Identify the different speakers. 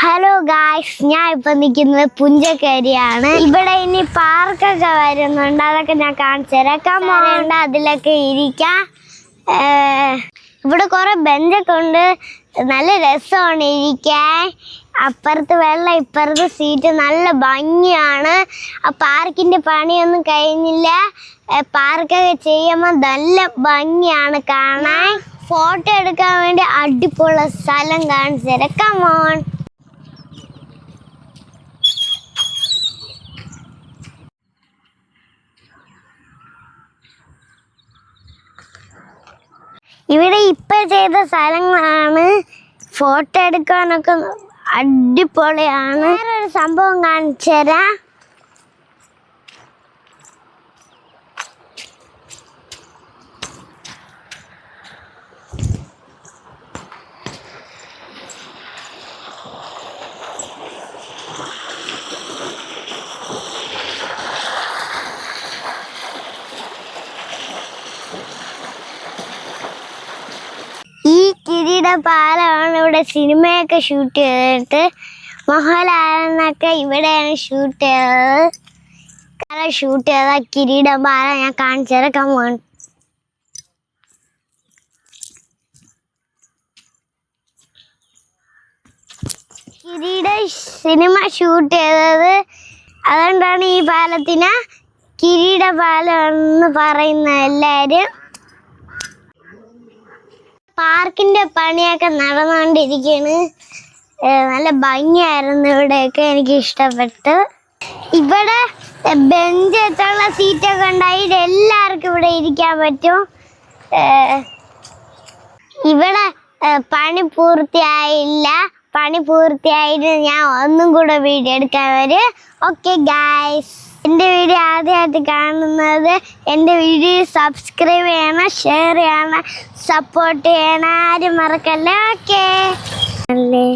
Speaker 1: Hello guys, ഞാൻ ഇപ്പൊ നിൽക്കുന്നത് പുഞ്ചക്കരിയാണ്. ഇവിടെ ഇനി പാർക്കൊക്കെ വരുന്നുണ്ട്, അതൊക്കെ ഞാൻ കാണിച്ചു തരാം. അതിലൊക്കെ ഇരിക്കാം. ഇവിടെ കുറെ ബെഞ്ചൊക്കെ ഉണ്ട്, നല്ല രസമാണ് ഇരിക്കാൻ. അപ്പുറത്ത് വെള്ളം, ഇപ്പുറത്ത് സീറ്റ്, നല്ല ഭംഗിയാണ്. ആ പാർക്കിന്റെ പണിയൊന്നും കഴിഞ്ഞില്ല. പാർക്കൊക്കെ ചെയ്യുമ്പോൾ നല്ല ഭംഗിയാണ് കാണാൻ. ഫോട്ടോ എടുക്കാൻ വേണ്ടി അടിപൊളി സ്ഥലം കാണിച്ചു തരാം. കമോൺ. ഇവിടെ ഇപ്പൊ ചെയ്ത സ്ഥലങ്ങളാണ്. ഫോട്ടോ എടുക്കാനൊക്കെ അടിപൊളിയാണ്. വേറൊരു സംഭവം കാണിച്ചു തരാം. ഈ കിരീട പാലമാണ് ഇവിടെ സിനിമയൊക്കെ ഷൂട്ട് ചെയ്തിട്ട്. മോഹൻലാലിനൊക്കെ ഇവിടെയാണ് ഷൂട്ട് ചെയ്തത്. ഷൂട്ട് ചെയ്ത കിരീട പാലം ഞാൻ കാണിച്ചു തരാം. കമോൺ. കിരീട സിനിമ ഷൂട്ട് ചെയ്തത്, അതുകൊണ്ടാണ് ഈ പാലത്തിന് കിരീട പാലം എന്ന് പറയുന്നത് എല്ലാവരും. പാർക്കിന്റെ പണിയൊക്കെ നടന്നുകൊണ്ടിരിക്കുകയാണ്. നല്ല ഭംഗിയായിരുന്നു ഇവിടെയൊക്കെ, എനിക്ക് ഇഷ്ടപ്പെട്ടു. ഇവിടെ ബെഞ്ച് വെച്ചുള്ള സീറ്റൊക്കെ ഉണ്ടായി, എല്ലാവർക്കും ഇവിടെ ഇരിക്കാൻ പറ്റും. ഇവിടെ പണി പൂർത്തിയായില്ല. പണി പൂർത്തിയായിട്ട് ഞാൻ ഒന്നും കൂടെ വീഡിയോ എടുക്കാൻ വരും. ഓക്കെ ഗായ്സ്, എൻ്റെ വീഡിയോ ആദ്യമായിട്ട് കാണുന്നത് എൻ്റെ വീഡിയോ സബ്സ്ക്രൈബ് ചെയ്യണം, ഷെയർ ചെയ്യണം, സപ്പോർട്ട് ചെയ്യണം, ആരും മറക്കല്ലേ. ഓക്കെ അല്ലേ.